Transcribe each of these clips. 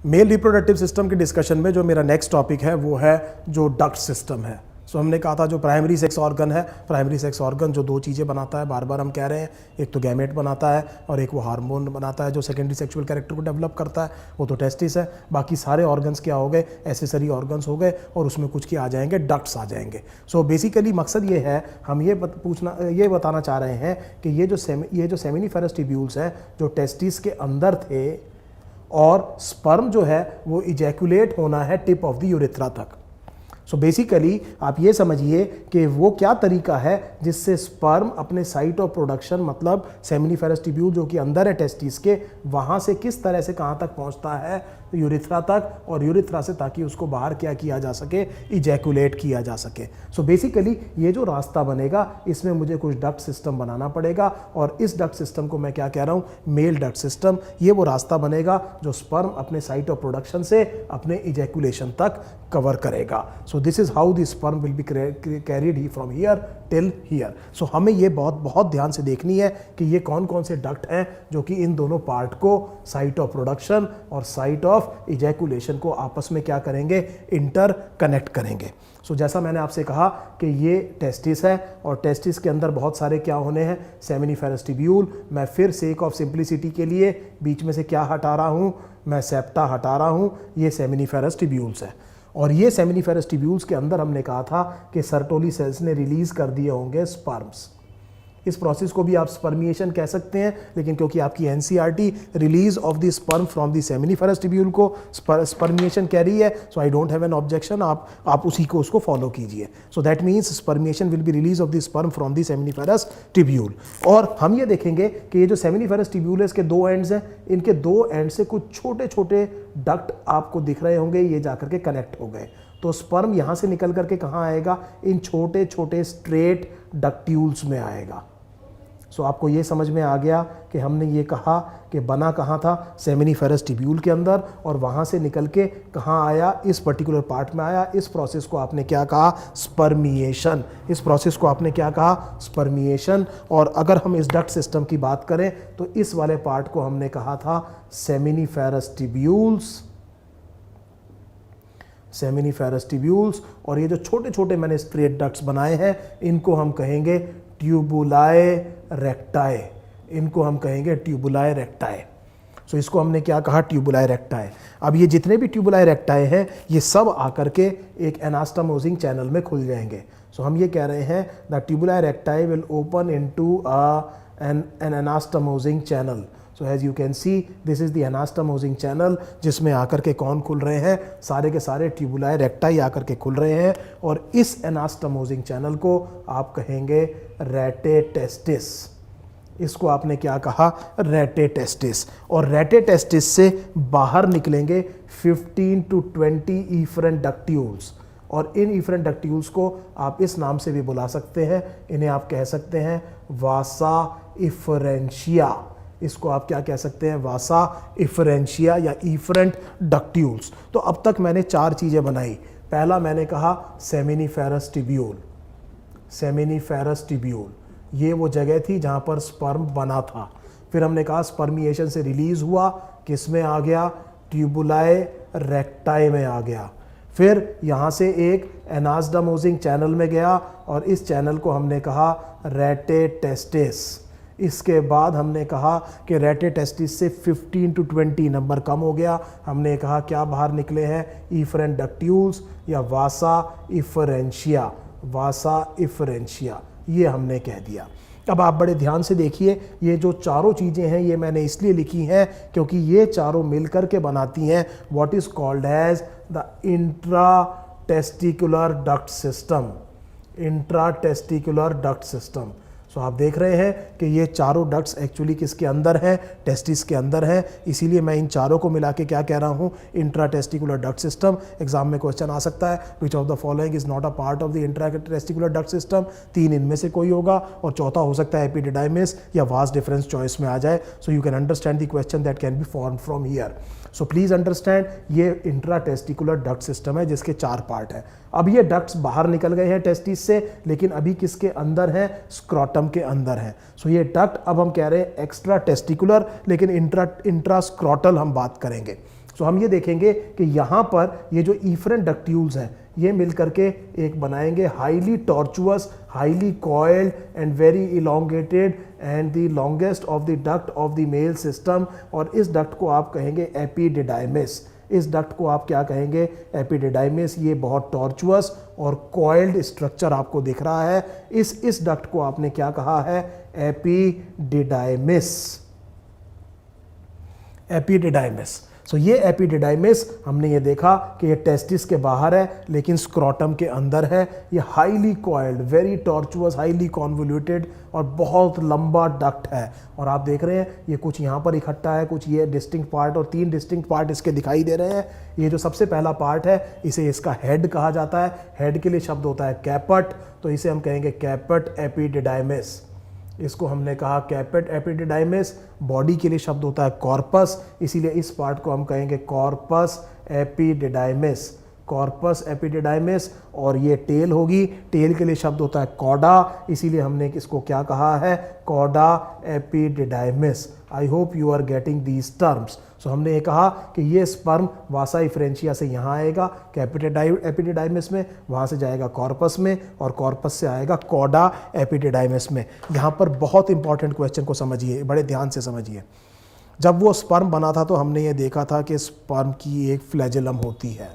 Mail reproductive system के discussion में जो मेरा नेक्स्ट टॉपिक है वो है जो डक्ट सिस्टम है। सो हमने कहा था जो प्राइमरी सेक्स ऑर्गन है, प्राइमरी सेक्स ऑर्गन जो दो चीज़ें बनाता है, बार बार हम कह रहे हैं, एक तो गैमेट बनाता है और एक वो हार्मोन बनाता है जो सेकेंडरी सेक्सुअल कैरेक्टर को डेवलप करता है, वो तो टेस्टिस है। बाकी सारे ऑर्गन्स क्या हो गए, एसेसरी ऑर्गन्स हो गए और उसमें कुछ क्या आ जाएंगे, डक्ट्स आ जाएंगे। सो बेसिकली मकसद ये है, हम ये बताना चाह रहे हैं कि ये जो सेमिनिफेरस ट्यूब्यूल्स हैं जो टेस्टिस के अंदर थे और स्पर्म जो है वो इजैकुलेट होना है टिप ऑफ द यूरेथ्रा तक। सो बेसिकली आप ये समझिए कि वो क्या तरीका है जिससे स्पर्म अपने साइट ऑफ प्रोडक्शन, मतलब सेमिनिफेरस ट्यूब्यूल जो कि अंदर है टेस्टिस के, वहाँ से किस तरह से कहाँ तक पहुँचता है, यूरेथ्रा तक, और यूरेथ्रा से ताकि उसको बाहर क्या किया जा सके, इजैकुलेट किया जा सके। सो बेसिकली ये जो रास्ता बनेगा इसमें मुझे कुछ डक्ट सिस्टम बनाना पड़ेगा और इस डक्ट सिस्टम को मैं क्या कह रहा हूँ, मेल डक्ट सिस्टम। ये वो रास्ता बनेगा जो स्पर्म अपने साइट ऑफ प्रोडक्शन से अपने इजैकुलेशन तक कवर करेगा। So this is how the sperm will be carried from here till here. So हमें ये बहुत ध्यान से देखनी है कि ये कौन कौन से डक्ट हैं जो कि इन दोनों पार्ट को, साइट ऑफ प्रोडक्शन और साइट ऑफ इजैकुलेशन को आपस में क्या करेंगे, इंटर कनेक्ट करेंगे। सो जैसा मैंने आपसे कहा कि ये टेस्टिस है और टेस्टिस के अंदर बहुत सारे क्या होने हैं, सेमिनिफेरस ट्यूब्यूल। मैं फिर सेक ऑफ सिंप्लिसिटी के लिए बीच में से क्या हटा रहा हूँ, मैं सेप्टा हटा रहा हूँ, ये सेमिनिफेरस ट्यूब्यूल्स है। और ये सेमिनिफेरस ट्यूब्यूल्स के अंदर हमने कहा था कि सर्टोली सेल्स ने रिलीज कर दिए होंगे स्पर्म्स। इस प्रोसेस को भी आप स्पर्मिएशन कह सकते हैं, लेकिन क्योंकि आपकी NCERT release of the sperm from the seminiferous tubule को स्पर्मिएशन कह रही है, so I don't have an objection, आप उसी को उसको फॉलो कीजिए। So that means spermiation will be release of the sperm from the seminiferous tubule. और हम ये देखेंगे कि ये जो सेमिनिफेरस ट्यूब्यूल है इसके दो एंड्स हैं, इनके दो एंड से कुछ छोटे छोटे डक्ट आपको दिख रहे होंगे, ये जाकर के कनेक्ट हो गए। तो स्पर्म यहाँ से निकल करके कहाँ आएगा, इन छोटे छोटे स्ट्रेट डक्ट्यूल्स में आएगा। सो आपको ये समझ में आ गया कि हमने ये कहा कि बना कहाँ था, सेमिनिफेरस ट्यूब्यूल के अंदर, और वहाँ से निकल के कहाँ आया, इस पर्टिकुलर पार्ट में आया। इस प्रोसेस को आपने क्या कहा, स्पर्मिएशन। इस प्रोसेस को आपने क्या कहा, स्पर्मिएशन। और अगर हम इस डक्ट सिस्टम की बात करें तो इस वाले पार्ट को हमने कहा था सेमिनिफेरस ट्यूब्यूल्स, सेमिनिफेरस ट्यूब्यूल्स। और ये जो छोटे छोटे मैंने स्ट्रेट डक्ट्स बनाए हैं इनको हम कहेंगे ट्यूबुलाए रेक्टाए, इनको हम कहेंगे ट्यूबुलाए रेक्टाए। सो इसको हमने क्या कहा, ट्यूबुलाए रेक्टाए। अब ये जितने भी ट्यूबुलाए रेक्टाए हैं ये सब आकर के एक एनास्टमोजिंग चैनल में खुल जाएंगे। सो हम ये कह रहे हैं the tubulae rectae will open into an anastomosing channel. So as you can see this is the anastomosing channel, जिसमें आकर के कौन खुल रहे हैं, सारे के सारे ट्यूबुलाए रेक्टाई आकर के खुल रहे हैं। और इस एनास्टमोजिंग चैनल को आप कहेंगे रेटेटेस्टिस। इसको आपने क्या कहा, रेटेटेस्टिस। और रेटेटेस्टिस से बाहर निकलेंगे 15 to 20 इफरेंट डक्ट्यूल्स। और इन इफरेंट डक्ट्यूल्स को आप इस नाम से भी बुला सकते हैं, इन्हें आप कह सकते हैं वासा इफरेंशिया। इसको आप क्या कह सकते हैं, वासा इफरेंशिया या इफरेंट डक्ट्यूल्स। तो अब तक मैंने चार चीज़ें बनाई। पहला मैंने कहा सेमिनिफेरस ट्यूब्यूल, सेमिनिफेरस ट्यूब्यूल ये वो जगह थी जहाँ पर स्पर्म बना था। फिर हमने कहा स्पर्मिएशन से रिलीज हुआ, किस में आ गया, ट्यूबुलाए रेक्टाई में आ गया। फिर यहाँ से एक एनास्टमोजिंग चैनल में गया और इस चैनल को हमने कहा रेटेटेस्टिस। इसके बाद हमने कहा कि रेटेटेस्टिस से 15 to 20 नंबर कम हो गया, हमने कहा क्या बाहर निकले हैं, इफरेंट डक्ट्यूल्स या वासा इफरेंशिया, वासा इफरेंशिया, ये हमने कह दिया। अब आप बड़े ध्यान से देखिए, ये जो चारों चीज़ें हैं ये मैंने इसलिए लिखी हैं क्योंकि ये चारों मिलकर के बनाती हैं what is called as the intra testicular duct system, intra testicular duct system. So आप देख रहे हैं कि ये चारों डक्ट्स एक्चुअली किसके अंदर हैं, टेस्टिस के अंदर हैं। इसीलिए मैं इन चारों को मिला के क्या कह रहा हूँ, intra testicular duct system. Exam में क्वेश्चन आ सकता है which of the following is not a part of the intra testicular duct system. तीन इनमें से कोई होगा और चौथा हो सकता है एपिडिडाइमिस या वास डिफरेंस चॉइस में आ जाए। So you can understand the question that can be form from here. So please understand ये इंट्रा टेस्टिकुलर डक्ट सिस्टम है जिसके चार पार्ट हैं। अब ये डक्ट्स बाहर निकल गए हैं टेस्टिस से, लेकिन अभी किसके अंदर हैं, स्क्रॉटम के अंदर हैं। सो ये डक्ट अब हम कह रहे हैं एक्स्ट्रा टेस्टिकुलर, लेकिन इंट्रा स्क्रॉटल हम बात करेंगे। सो हम ये देखेंगे कि यहाँ पर ये जो इफरेंट डक्ट्यूल्स हैं ये मिल करके एक बनाएंगे highly tortuous, highly coiled and very elongated and the longest of the duct of the male system. और इस डक्ट को आप कहेंगे एपिडिडाइमिस। इस डक्ट को आप क्या कहेंगे? एपिडिडाइमिस। ये बहुत टॉर्चुअस और कॉइल्ड स्ट्रक्चर आपको दिख रहा है। इस डक्ट को आपने क्या कहा है? एपिडिडाइमिस। एपिडिडाइमिस। सो ये एपिडिडाइमिस हमने ये देखा कि ये टेस्टिस के बाहर है लेकिन स्क्रोटम के अंदर है। ये highly coiled, very tortuous, highly convoluted और बहुत लंबा डक्ट है। और आप देख रहे हैं ये कुछ यहाँ पर इकट्ठा है, कुछ ये डिस्टिंक्ट पार्ट और 3 डिस्टिंक्ट पार्ट इसके दिखाई दे रहे हैं। ये जो सबसे पहला पार्ट है इसे इसका हेड कहा जाता है। हेड के लिए शब्द होता है कैपट, तो इसे हम कहेंगे कैपट एपिडिडाइमिस। इसको हमने कहा कैपेट एपिडिडाइमिस। बॉडी के लिए शब्द होता है कॉर्पस, इसीलिए इस पार्ट को हम कहेंगे कॉर्पस एपिडिडाइमिस। Corpus epididymis. और ये टेल होगी, टेल के लिए शब्द होता है कॉडा, इसीलिए हमने इसको क्या कहा है? Cauda epididymis. I hope you are getting these terms. So हमने ये कहा कि ये स्पर्म वासा इफ्रेंशिया से यहाँ आएगा कैपिट एपिडिडाइमिस में, वहाँ से जाएगा कॉर्पस में और कॉर्पस से आएगा कॉडा एपिडिडाइमिस में। यहाँ पर बहुत इंपॉर्टेंट क्वेश्चन को समझिए, बड़े ध्यान से समझिए। जब वो स्पर्म बना था तो हमने ये देखा था कि स्पर्म की एक फ्लैजेलम होती है,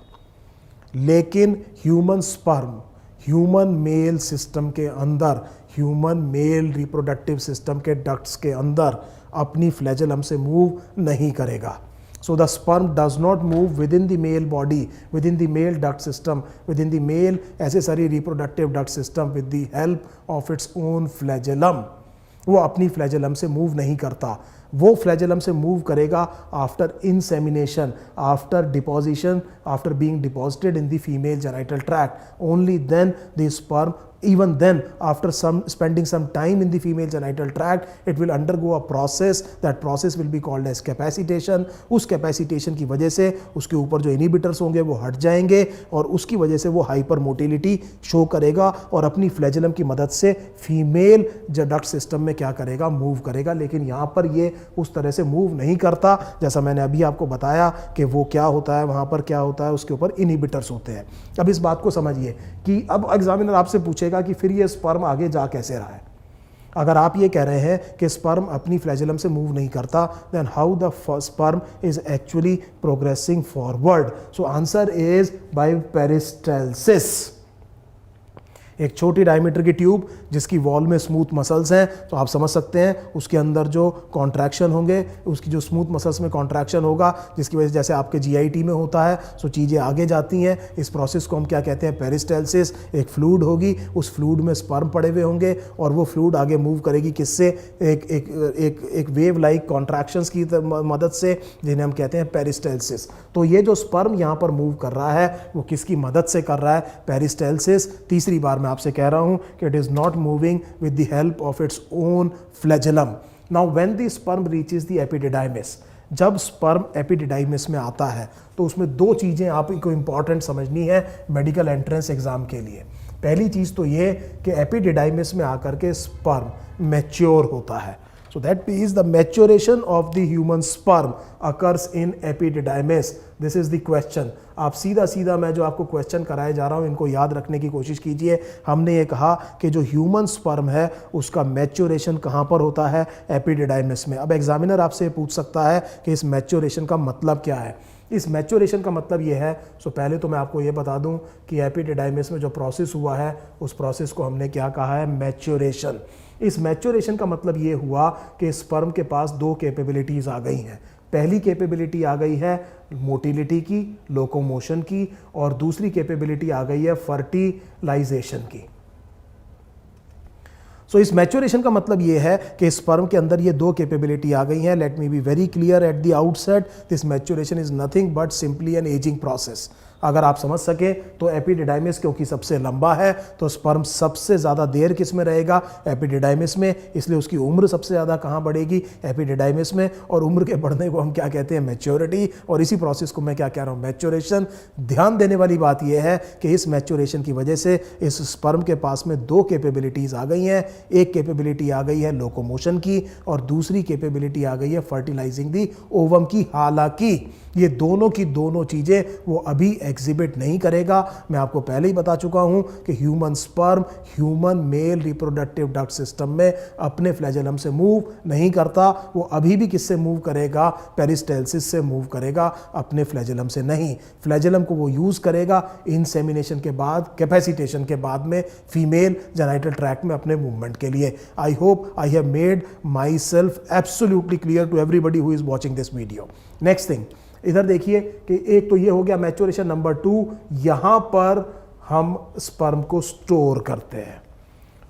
लेकिन human sperm, human male system के अंदर, ह्यूमन मेल रिप्रोडक्टिव सिस्टम के डक्ट्स के अंदर अपनी फ्लैजेलम से मूव नहीं करेगा। So the sperm does not move within the male body, within the male duct system, within the male accessory reproductive duct system with the help of its own flagellum. वो अपनी flagellum से move नहीं करता। वो flagellum से move करेगा after insemination, after deposition, after being deposited in the female genital tract. Only then the sperm, even then after spending some time in the female genital tract it will undergo a process. That process will be called as capacitation. उस capacitation की वजह से उसके ऊपर जो inhibitors होंगे वो हट जाएंगे और उसकी वजह से वो हाइपर मोटिलिटी शो करेगा और अपनी फ्लैजेलम की मदद से फीमेल डक्ट सिस्टम में क्या करेगा? मूव करेगा। लेकिन यहाँ पर ये उस तरह से मूव नहीं करता, जैसा मैंने अभी आपको बताया कि वो क्या होता है, वहाँ पर क्या होता है, उसके ऊपर इनिबिटर्स होते हैं। अब इस बात को समझिए कि अब एग्जामिनर आपसे पूछेगा कि फिर ये स्पर्म आगे जा कैसे रहा है। अगर आप ये कह रहे हैं कि स्पर्म अपनी फ्लैजेलम से मूव नहीं करता, then how the sperm is actually progressing forward? So answer is by peristalsis. एक छोटी डायमीटर की ट्यूब जिसकी वॉल में स्मूथ मसल्स हैं, तो आप समझ सकते हैं उसके अंदर जो कॉन्ट्रैक्शन होंगे, उसकी जो स्मूथ मसल्स में कॉन्ट्रैक्शन होगा जिसकी वजह से जैसे आपके जीआईटी में होता है, सो चीज़ें आगे जाती हैं। इस प्रोसेस को हम क्या कहते हैं? पेरिस्टाल्सिस। एक फ्लूइड होगी, उस फ्लूइड में स्पर्म पड़े हुए होंगे और वो फ्लूइड आगे मूव करेगी किससे? एक वेव लाइक कॉन्ट्रैक्शंस की मदद से, जिन्हें हम कहते हैं पेरिस्टाल्सिस। तो ये जो स्पर्म यहाँ पर मूव कर रहा है वो किसकी मदद से कर रहा है? पेरिस्टाल्सिस। तीसरी बार आपसे कह रहा हूं कि it is not moving with the help of its own flagellum. Now when the sperm reaches the epididymis, जब स्पर्म एपिडिडाइमिस में आता है तो उसमें 2 चीजें आपको इंपॉर्टेंट समझनी है मेडिकल एंट्रेंस एग्जाम के लिए। पहली चीज तो ये कि एपिडिडाइमिस में आकर के स्पर्म मैच्योर होता है। So that means the maturation of the human sperm occurs in epididymis. This is the question. आप सीधा मैं जो आपको क्वेश्चन कराए जा रहा हूँ इनको याद रखने की कोशिश कीजिए। हमने ये कहा कि जो ह्यूमन स्पर्म है उसका मैच्योरेशन कहाँ पर होता है? एपिडिडाइमिस में। अब एग्जामिनर आपसे पूछ सकता है कि इस मैच्योरेशन का मतलब क्या है? इस मैच्योरेशन का मतलब ये है, सो पहले तो मैं आपको ये बता दूं कि एपिडिडाइमिस में जो प्रोसेस हुआ है उस प्रोसेस को हमने क्या कहा है? मैच्योरेशन। इस मैच्योरेशन का मतलब ये हुआ कि स्पर्म के पास 2 कैपेबिलिटीज़ आ गई हैं। पहली कैपेबिलिटी आ गई है मोटिलिटी की, लोकोमोशन की, और दूसरी कैपेबिलिटी आ गई है फर्टिलाइजेशन की। सो इस मैच्योरेशन का मतलब ये है कि स्पर्म के अंदर ये 2 कैपेबिलिटी आ गई हैं। Let me be very clear at the outset, this maturation is nothing but simply an ageing process. अगर आप समझ सके तो एपिडिडाइमिस क्योंकि सबसे लंबा है तो स्पर्म सबसे ज़्यादा देर किस में रहेगा, एपिडिडाइमिस में, इसलिए उसकी उम्र सबसे ज़्यादा कहाँ बढ़ेगी, एपिडिडाइमिस में। और उम्र के बढ़ने को हम क्या कहते हैं, मैच्योरिटी, और इसी प्रोसेस को मैं क्या कह रहा हूँ, मैच्योरेशन। ध्यान देने वाली बात यह है कि इस मैच्योरेशन की वजह से इस स्पर्म के पास में दो कैपेबिलिटीज़ आ गई हैं। एक कैपेबिलिटी आ गई है लोकोमोशन की और दूसरी कैपेबिलिटी आ गई है फर्टिलाइजिंग दी ओवम की। हालांकि ये दोनों की दोनों चीज़ें वो अभी एग्जिबिट नहीं करेगा। मैं आपको पहले ही बता चुका हूं कि human sperm human male reproductive duct system में अपने फ्लैजेलम से मूव नहीं करता। वो अभी भी किससे मूव करेगा, पेरिस्टेल्सिस से मूव करेगा, अपने फ्लैजेलम से नहीं। फ्लैजेलम को वो यूज़ करेगा इंसेमिनेशन के बाद, कैपेसिटेशन के बाद में फीमेल जेनाइटल ट्रैक्ट में अपने मूवमेंट के लिए। I hope I have made myself absolutely clear to everybody who is watching this video. Next thing, इधर देखिए कि एक तो ये हो गया मैच्योरेशन। नंबर 2, यहां पर हम स्पर्म को स्टोर करते हैं।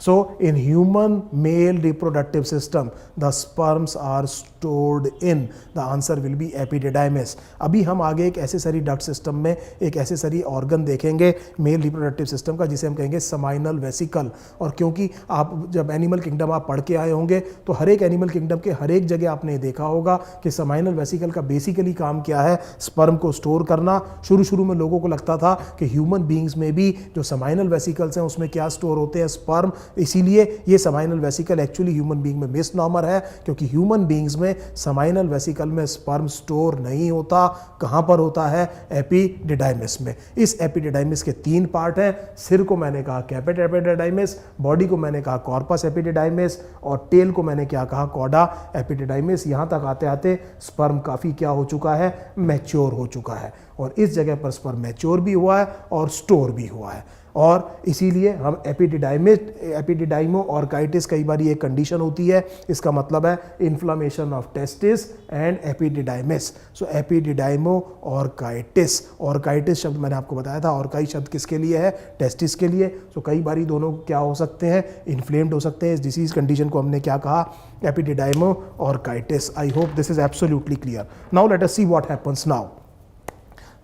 So in human male reproductive system, the sperms are stored in. The answer will be epididymis. अभी हम आगे एक एसेसरी डक्ट सिस्टम में एक एसेसरी ऑर्गन देखेंगे मेल रिप्रोडक्टिव सिस्टम का, जिसे हम कहेंगे समाइनल वेसिकल। और क्योंकि आप जब एनिमल किंगडम आप पढ़ के आए होंगे तो हर एक एनिमल किंगडम के हर एक जगह आपने देखा होगा कि समाइनल वेसिकल का बेसिकली काम क्या है, स्पर्म को स्टोर करना। शुरू में लोगों को लगता था कि ह्यूमन बींग्स में भी जो समाइनल वेसिकल्स हैं उसमें क्या स्टोर होते हैं, स्पर्म। इसीलिए ये seminal vesicle actually human being में मिसनॉमर है, क्योंकि ह्यूमन बीइंग्स में समाइनल वेसिकल में स्पर्म स्टोर नहीं होता। कहां पर होता है, एपिडिडाइमिस में। इस एपिडिडाइमिस के 3 पार्ट हैं। सिर को मैंने कहा कैपेट एपिडिडाइमिस, बॉडी को मैंने कहा कॉर्पस एपिडिडाइमिस, और टेल को मैंने क्या कहा, कॉडा एपिडिडाइमिस। यहां तक आते आते स्पर्म काफी क्या हो चुका है, मैच्योर हो चुका है। और इस जगह पर स्पर्म मैच्योर भी हुआ है और स्टोर भी हुआ है। और इसीलिए हम एपिडिडाइमो ऑर्काइटिस, कई बार ये कंडीशन होती है, इसका मतलब है inflammation of testis and epididymis. So epididymo orchitis, orchitis शब्द मैंने आपको बताया था, ऑर्काई शब्द किसके लिए है, टेस्टिस के लिए। सो कई बार दोनों क्या हो सकते हैं, इन्फ्लेम्ड हो सकते हैं। इस डिसीज कंडीशन को हमने क्या कहा, epididymo orchitis. I hope this is absolutely clear. Now let us see what happens now.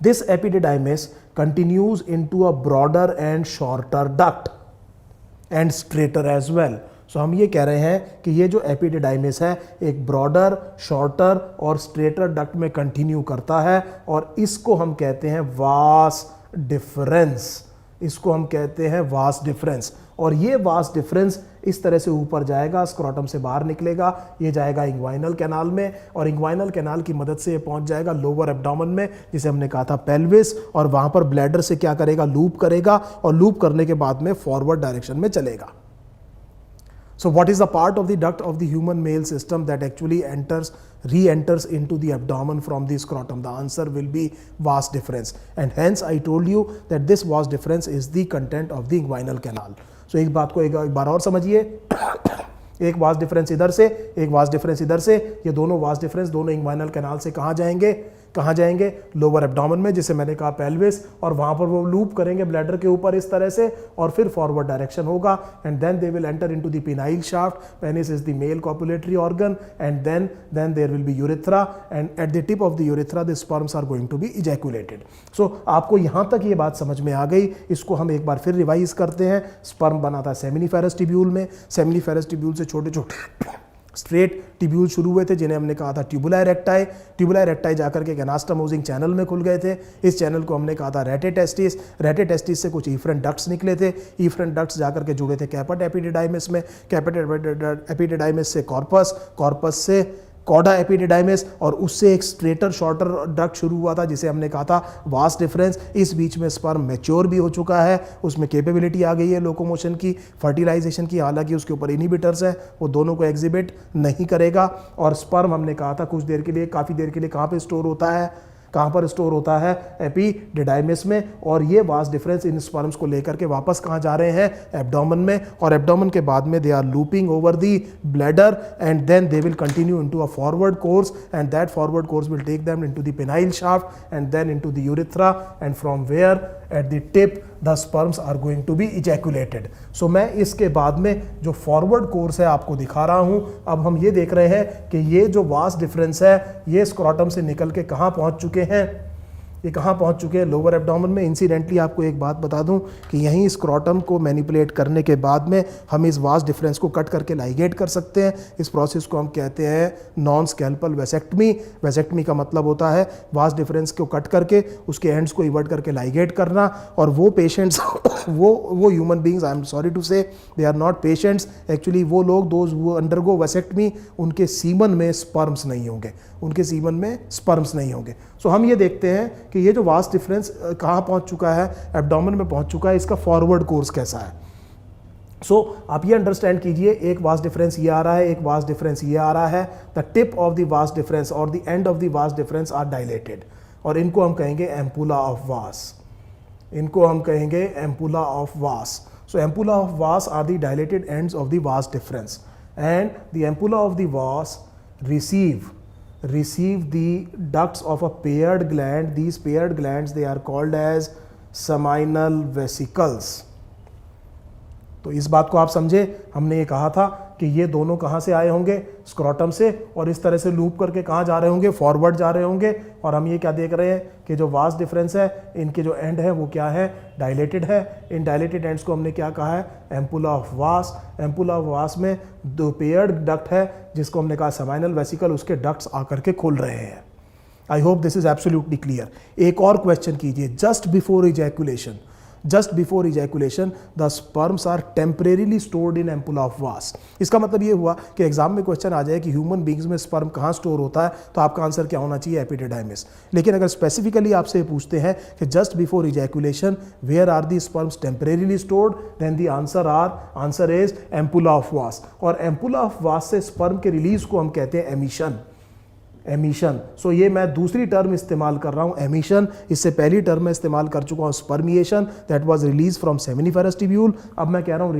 This epididymis continues into a broader and shorter duct and straighter as well. So हम ये कह रहे हैं कि ये जो एपिडिडाइमिस है एक ब्रॉडर, शॉर्टर और स्ट्रेटर डक्ट में कंटिन्यू करता है, और इसको हम कहते हैं वास डिफरेंस। इसको हम कहते हैं वास डिफरेंस। और ये वास डिफरेंस इस तरह से ऊपर जाएगा, स्क्रोटम से बाहर निकलेगा, ये जाएगा इंग्वाइनल कैनाल में, और इंग्वाइनल कैनाल की मदद से ये पहुंच जाएगा लोअर एब्डोमेन में, जिसे हमने कहा था पेल्विस, और वहां पर ब्लैडर से क्या करेगा, लूप करेगा, और लूप करने के बाद में फॉरवर्ड डायरेक्शन में चलेगा। So what is the part of the duct of the human male system that actually re-enters into the abdomen from the scrotum? The answer will be vas differens, and hence I told you that this vas differens is the content of the inguinal canal. So एक बात को एक बार और समझिए, एक vas deferens इधर से, एक वास डिफरेंस इधर से, ये दोनों वास डिफरेंस दोनों इंग्वाइनल कैनाल से कहाँ जाएंगे, कहाँ जाएंगे, लोअर एब्डोमेन में, जिसे मैंने कहा पेल्विस, और वहां पर वो लूप करेंगे ब्लैडर के ऊपर इस तरह से, और फिर फॉरवर्ड डायरेक्शन होगा, and then they will enter into the penile shaft. Penis is the male copulatory organ, and then there will be urethra, and at the tip of the urethra the sperms are going to be ejaculated. So आपको यहां तक ये बात समझ में आ गई। इसको हम एक बार फिर रिवाइज करते हैं। स्पर्म बना था सेमिनिफेरस टिब्यूल में, सेमिनिफेरस टिब्यूल से छोटे छोटे स्ट्रेट टिब्यूल शुरू हुए थे, जिन्हें हमने कहा था ट्यूबुलार रेक्टाई। ट्यूबुलार रेक्टाई जाकर के एनास्टमोजिंग चैनल में खुल गए थे। इस चैनल को हमने कहा था रेटेटेस्टिस। रेटेटेस्टिस से कुछ इफरेंट डक्ट्स निकले थे। इफरेंट डक्ट्स जाकर के जुड़े थे कैपेट एपिडिडाइमिस में। कैपेट एपिडिडाइमिस से कॉर्पस, कॉर्पस से कॉडा एपिडिडाइमिस, और उससे एक स्ट्रेटर शॉर्टर डक्ट शुरू हुआ था, जिसे हमने कहा था वास डिफरेंस। इस बीच में स्पर्म मैच्योर भी हो चुका है, उसमें कैपेबिलिटी आ गई है लोकोमोशन की, फर्टिलाइजेशन की। हालांकि उसके ऊपर इनहिबिटर्स हैं, वो दोनों को एग्जिबिट नहीं करेगा। और स्पर्म हमने कहा था कुछ देर के लिए, काफ़ी देर के लिए कहाँ पे स्टोर होता है, कहाँ पर स्टोर होता है, एपिडिडाइमिस में। और ये वास डिफरेंस इन स्पर्म्स को लेकर के वापस कहाँ जा रहे हैं, एब्डोमेन में। और एब्डोमेन के बाद में they are looping over the bladder, and then they will continue into a forward course, and that forward course will take them into the penile shaft, and then into the urethra, and from where at the tip the sperms are going to be ejaculated. So मैं इसके बाद में जो forward course है आपको दिखा रहा हूं। अब हम ये देख रहे हैं कि ये जो वास डिफरेंस है ये स्क्रोटम से निकल के कहां पहुंच चुके हैं, ये कहाँ पहुँच चुके हैं, लोअर एब्डोमेन में। इंसिडेंटली आपको एक बात बता दूं कि यहीं स्क्रॉटम को मैनिपुलेट करने के बाद में हम इस वास डिफरेंस को कट करके लाइगेट कर सकते हैं। इस प्रोसेस को हम कहते हैं नॉन स्कैल्पल वेसेक्टमी। वेसेक्टमी का मतलब होता है वास डिफरेंस को कट करके उसके एंड्स को इवर्ट करके लाइगेट करना। और वो पेशेंट्स वो human beings, I am sorry to say, they are not patients actually, वो लोग दोज वो अंडरगो वेसेक्टमी, उनके सीमन में स्पर्म्स नहीं होंगे, उनके सीमन में स्पर्म्स नहीं होंगे। सो हम ये देखते हैं कि ये जो वास डिफरेंस कहाँ पहुँच चुका है, एब्डोमेन में पहुँच चुका है, इसका फॉरवर्ड कोर्स कैसा है। आप ये अंडरस्टैंड कीजिए, एक वास डिफरेंस ये आ रहा है, एक वास डिफरेंस ये आ रहा है। The tip of the vas deferens और the end of the vas deferens are dilated, और इनको हम कहेंगे एम्पुला ऑफ वास, इनको हम कहेंगे ampulla of vas. So ampulla of vas are the dilated ends of the vas deferens, and the ampulla of the vas receive the ducts of a paired gland. These paired glands, they are called as seminal vesicles. तो इस बात को आप समझे, हमने ये कहा था कि ये दोनों कहाँ से आए होंगे, स्क्रॉटम से, और इस तरह से लूप करके कहाँ जा रहे होंगे, फॉरवर्ड जा रहे होंगे। और हम ये क्या देख रहे हैं कि जो वास डिफरेंस है, इनके जो एंड है वो क्या है, डायलेटेड है। इन डायलेटेड एंड्स को हमने क्या कहा है, एम्पुला ऑफ वास। एम्पुला ऑफ वास में दो पेयर्ड डक्ट है जिसको हमने कहा सेमाइनल वेसिकल, उसके डक्ट्स आकर के खुल रहे हैं। आई hope this is absolutely clear. एक और क्वेश्चन कीजिए, just before ejaculation, just before ejaculation the sperms are temporarily stored in ampulla of vas। इसका मतलब ये हुआ कि एग्जाम में क्वेश्चन आ जाए कि ह्यूमन बींग्स में स्पर्म कहाँ स्टोर होता है, तो आपका आंसर क्या होना चाहिए, एपिडिडाइमिस। लेकिन अगर स्पेसिफिकली आपसे पूछते हैं कि just before ejaculation where are the sperms temporarily stored, then the answer is ampulla of vas. और एम्पुला ऑफ वास से स्पर्म के रिलीज को हम कहते हैं एमिशन। एमिशन, सो ये मैं दूसरी टर्म इस्तेमाल कर रहा हूँ, एमिशन। इससे पहली टर्म मैं इस्तेमाल कर चुका हूँ spermiation, that was release from seminiferous tubule. अब मैं कह रहा हूँ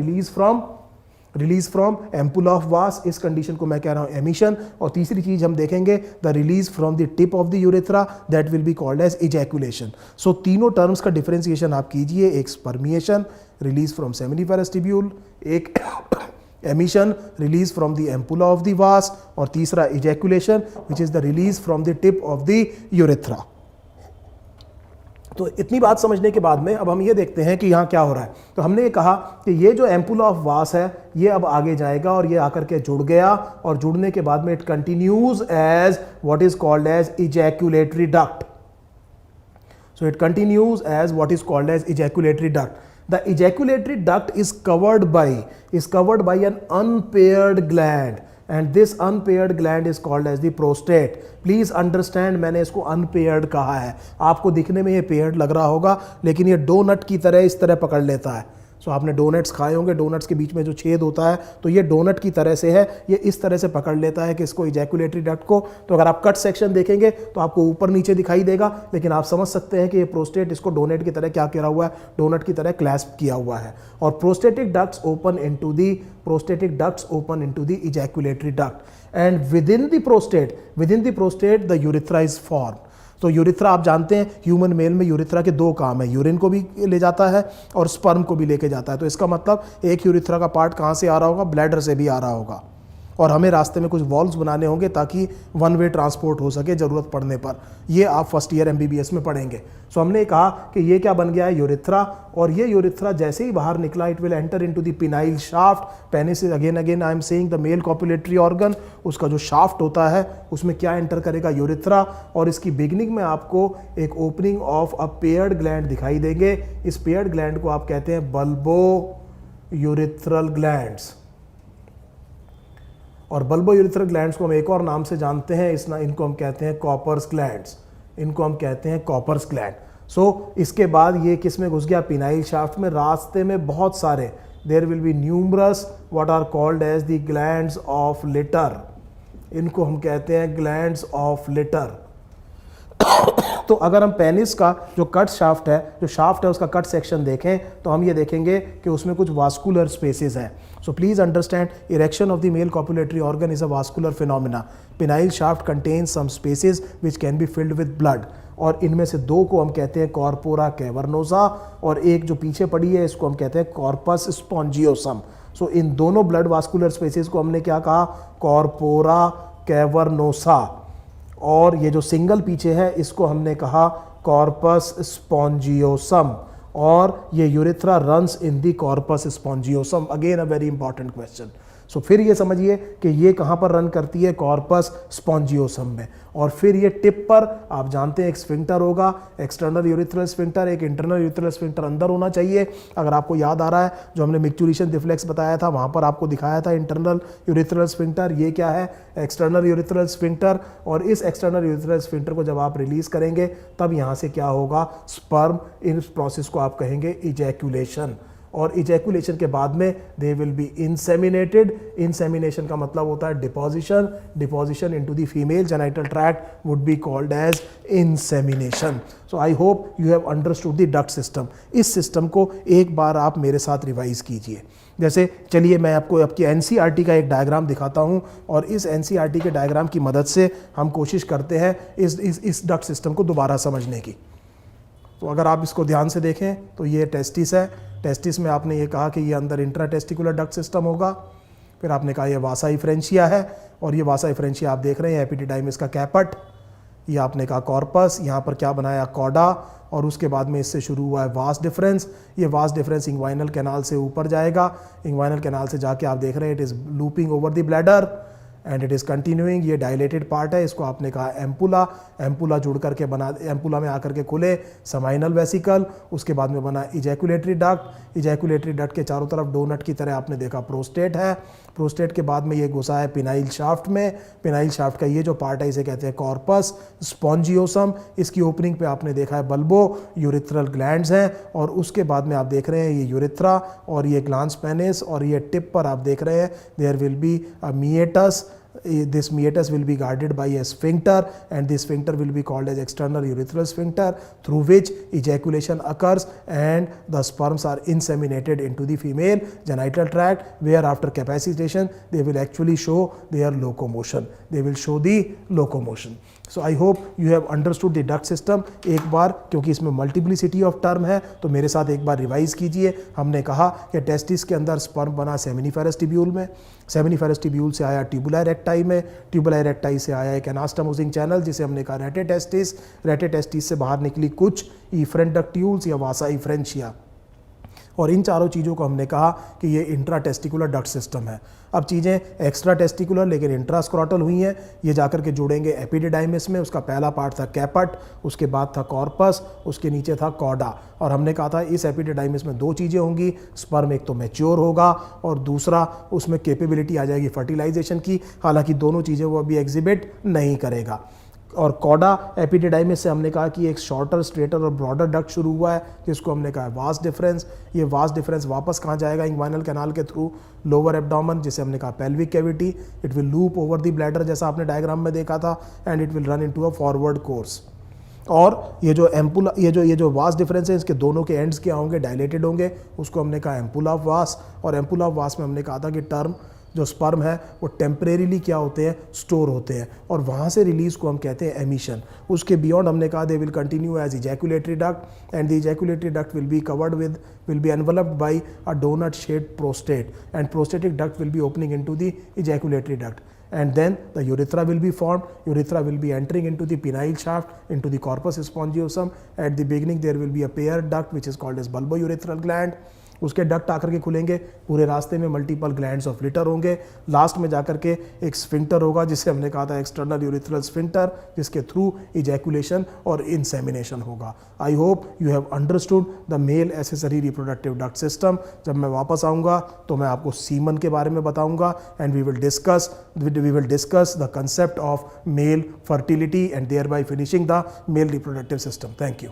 रिलीज फ्रॉम एम्पुला ऑफ वास, इस कंडीशन को मैं कह रहा हूँ एमिशन। और तीसरी चीज हम देखेंगे the release from the tip of the urethra, that will be called as ejaculation. So तीनों टर्म्स का डिफरेंशिएशन आप कीजिए, एक spermiation release from seminiferous tubule, एक emission release from the ampulla of the vas, और तीसरा ejaculation which is the release from the tip of the urethra. तो इतनी बात समझने के बाद में अब हम ये देखते हैं कि यहाँ क्या हो रहा है। तो हमने ये कहा कि ये जो एम्पुला ऑफ वास है ये अब आगे जाएगा और ये आकर के जुड़ गया, और जुड़ने के बाद में it continues as what is called as ejaculatory duct. So it continues as what is called as ejaculatory duct. The ejaculatory duct is covered by an unpaired gland, and this unpaired gland is called as the prostate. Please understand, मैंने इसको unpaired कहा है। आपको दिखने में ये paired लग रहा होगा, लेकिन ये डोनट की तरह इस तरह पकड़ लेता है। सो आपने डोनट्स खाए होंगे, डोनट्स के बीच में जो छेद होता है, तो ये डोनट की तरह से है, ये इस तरह से पकड़ लेता है कि इसको इजैकुलेटरी डक्ट को। तो अगर आप कट सेक्शन देखेंगे तो आपको ऊपर नीचे दिखाई देगा, लेकिन आप समझ सकते हैं कि ये प्रोस्टेट इसको डोनट की तरह क्या करा हुआ है, डोनट की तरह क्लैस्प किया हुआ है। और prostatic ducts open into the ejaculatory duct, and within the prostate the urethra is form. तो यूरिथ्रा आप जानते हैं, ह्यूमन मेल में यूरिथ्रा के दो काम है, यूरिन को भी ले जाता है और स्पर्म को भी लेके जाता है। तो इसका मतलब एक यूरिथ्रा का पार्ट कहाँ से आ रहा होगा, ब्लैडर से भी आ रहा होगा, और हमें रास्ते में कुछ वॉल्व्स बनाने होंगे ताकि वन वे ट्रांसपोर्ट हो सके ज़रूरत पड़ने पर। ये आप फर्स्ट ईयर MBBS में पढ़ेंगे। सो हमने कहा कि ये क्या बन गया है, यूरिथ्रा, और ये यूरिथ्रा जैसे ही बाहर निकला it will enter into the penile shaft. Penis is again I am saying the male copulatory organ, उसका जो शाफ्ट होता है उसमें क्या एंटर करेगा, यूरिथ्रा। और इसकी बिगिनिंग में आपको एक opening of a paired gland दिखाई देंगे। इस पेयर्ड ग्लैंड को आप कहते हैं बल्बो यूरिथ्रल ग्लैंड्स, और बल्बो यूरिथ्रल ग्लैंड्स को हम एक और नाम से जानते हैं, इनको हम कहते हैं कॉपर्स ग्लैंड्स, इनको हम कहते हैं कॉपर्स ग्लैंड। सो इसके बाद ये किस में घुस गया, पिनाइल शाफ्ट में। रास्ते में बहुत सारे there will be numerous what are called as the glands of Littre, इनको हम कहते हैं ग्लैंड्स ऑफ लिटर। तो अगर हम पेनिस का जो कट शाफ्ट है, उसका कट सेक्शन देखें तो हम ये देखेंगे कि उसमें कुछ वास्कुलर स्पेसेस हैं। So please understand, erection of the male copulatory organ is a vascular phenomena. Penile shaft contains some spaces which can be filled with blood, और इनमें से दो को हम कहते हैं कॉर्पोरा कैवर्नोसा, और एक जो पीछे पड़ी है इसको हम कहते हैं कॉर्पस स्पॉन्जियोसम। सो इन दोनों ब्लड वास्कुलर स्पेसेस को हमने क्या कहा, कॉर्पोरा कैवर्नोसा, और ये जो सिंगल पीछे है इसको हमने कहा कॉर्पस स्पॉन्जियोसम, और ये urethra runs in the corpus spongiosum. Again a very important question. So फिर ये समझिए कि ये कहाँ पर रन करती है, कॉर्पस स्पॉन्जियोसम में। और फिर ये टिप पर आप जानते हैं एक स्फिंक्टर होगा, एक्सटर्नल यूरिथ्रल स्फिंक्टर, एक इंटरनल यूरिथ्रल स्फिंक्टर अंदर होना चाहिए। अगर आपको याद आ रहा है जो हमने मिक्चुरेशन रिफ्लेक्स बताया था, वहाँ पर आपको दिखाया था इंटरनल यूरिथ्रल स्फिंक्टर, ये क्या है, एक्सटर्नल यूरिथ्रल स्फिंक्टर। और इस एक्सटर्नल यूरिथ्रल स्फिंक्टर को जब आप रिलीज करेंगे तब यहाँ से क्या होगा, स्पर्म, इन प्रोसेस को आप कहेंगे इजैकुलेशन। और इजैकुलेशन के बाद में they will be inseminated. Insemination का मतलब होता है deposition, deposition into the female genital tract would be called as insemination. So I hope you have understood the duct system. इस सिस्टम को एक बार आप मेरे साथ रिवाइज कीजिए। जैसे चलिए मैं आपको आपकी एनसीईआरटी का एक डायग्राम दिखाता हूं, और इस एनसीईआरटी के डायग्राम की मदद से हम कोशिश करते हैं इस डक्ट सिस्टम को दोबारा समझने की। तो अगर आप इसको ध्यान से देखें तो ये टेस्टिस है। टेस्टिस में आपने ये कहा कि ये अंदर इंट्रा टेस्टिकुलर डक्ट सिस्टम होगा। फिर आपने कहा ये वासा इफ्रेंशिया है, और ये वासा इफ्रेंशिया आप देख रहे हैं एपिडिडाइमिस का कैपट। ये आपने कहा कॉर्पस, यहाँ पर क्या बनाया, कॉडा, और उसके बाद में इससे शुरू हुआ है वास डिफरेंस। ये वास डिफरेंस इंग्वाइनल कैनाल से ऊपर जाएगा, इंग्वाइनल कैनाल से जाके आप देख रहे हैं it is looping over the bladder and it is continuing. ये डायलेटेड पार्ट है, इसको आपने कहा एम्पुला। एम्पुला जुड़ करके बना, एम्पुला में आकर के खुले समाइनल वेसिकल, उसके बाद में बना इजैकुलेटरी डक्ट। इजैकुलेटरी डक्ट के चारों तरफ डोनट की तरह आपने देखा प्रोस्टेट है। प्रोस्टेट के बाद में ये घुसा है पिनाइल शाफ्ट में। पिनाइल शाफ्ट का ये जो पार्ट है इसे कहते हैं कॉर्पस स्पॉन्जियोसम। इसकी ओपनिंग पे आपने देखा है बल्बो यूरिथ्रल ग्लैंड्स हैं, और उसके बाद में आप देख रहे हैं ये यूरिथ्रा और ये ग्लांस पेनिस, और ये टिप पर आप देख रहे हैं there will be a meatus. This meatus will be guarded by a sphincter, and this sphincter will be called as external urethral sphincter, through which ejaculation occurs and the sperms are inseminated into the female genital tract, where after capacitation they will actually show their locomotion. They will show the locomotion. So I hope you have understood the duct system. एक बार, क्योंकि इसमें multiplicity of term है, तो मेरे साथ एक बार revise कीजिए। हमने कहा कि टेस्टिस के अंदर स्पर्म बना सेमिनिफेरस टिब्यूल में, सेमिनिफेरस टिब्यूल से आया ट्यूबुलर रेक्टाई में, ट्यूबुलर रेक्टाई से आया एक एनास्टमोसिंग चैनल जिसे हमने कहा रेटे टेस्टिस। रेटे टेस्टिस से बाहर निकली कुछ इफरेंट डक्ट्यूल्स या वासा इफ्रेंशिया, और इन चारों चीज़ों को हमने कहा कि ये इंट्रा टेस्टिकुलर डक्ट सिस्टम है। अब चीज़ें एक्स्ट्रा टेस्टिकुलर लेकिन इंट्रास्क्रोटल हुई हैं। ये जाकर के जुड़ेंगे एपिडिडाइमिस में। उसका पहला पार्ट था कैपट, उसके बाद था कॉर्पस, उसके नीचे था कॉडा। और हमने कहा था इस एपिडिडाइमिस में दो चीज़ें होंगी, स्पर्म एक तो मैच्योर होगा और दूसरा उसमें कैपेबिलिटी आ जाएगी फर्टिलाइजेशन की। हालांकि दोनों चीज़ें वो अभी एग्जिबिट नहीं करेगा। और कॉडा एपिडिडाइमिस से हमने कहा कि एक शॉर्टर, स्ट्रेटर और ब्रॉडर डक्ट शुरू हुआ है, जिसको हमने कहा वास डिफरेंस। ये वास डिफरेंस वापस कहाँ जाएगा, इंग्वाइनल कैनाल के थ्रू लोअर एब्डोमेन, जिसे हमने कहा pelvic cavity. It will loop over the bladder, जैसा आपने डायग्राम में देखा था, and it will run into a forward course. और ये जो एम्पुला, ये जो वास डिफरेंस है, इसके दोनों के एंड्स क्या होंगे, डायलेटेड होंगे। उसको हमने कहा एम्पुला ऑफ वास। और एम्पुला ऑफ वास में हमने कहा था कि टर्म जो स्पर्म है वो टेम्परेरीली क्या होते हैं, स्टोर होते हैं, और वहाँ से रिलीज को हम कहते हैं एमिशन। उसके बियॉन्ड हमने कहा they will continue as ejaculatory duct, and the ejaculatory duct will be enveloped by a doughnut shaped prostate, and prostatic duct will be opening into the ejaculatory duct, and then the urethra will be formed. Urethra will be entering into the penile shaft, into the corpus spongiosum. At the beginning there will be a paired duct which is called as bulbourethral gland. उसके duct आकर के खुलेंगे, पूरे रास्ते में multiple glands of litre होंगे। Last में जाकर के एक स्फिंक्टर होगा जिसे हमने कहा था एक्सटर्नल यूरिथ्रल स्फिंक्टर, जिसके थ्रू इजैकुलेशन और इंसेमिनेशन होगा। आई hope you have understood the male accessory reproductive duct system. जब मैं वापस आऊँगा तो मैं आपको सीमन के बारे में बताऊँगा, and we will discuss the concept of male fertility and thereby finishing the male reproductive system. Thank you.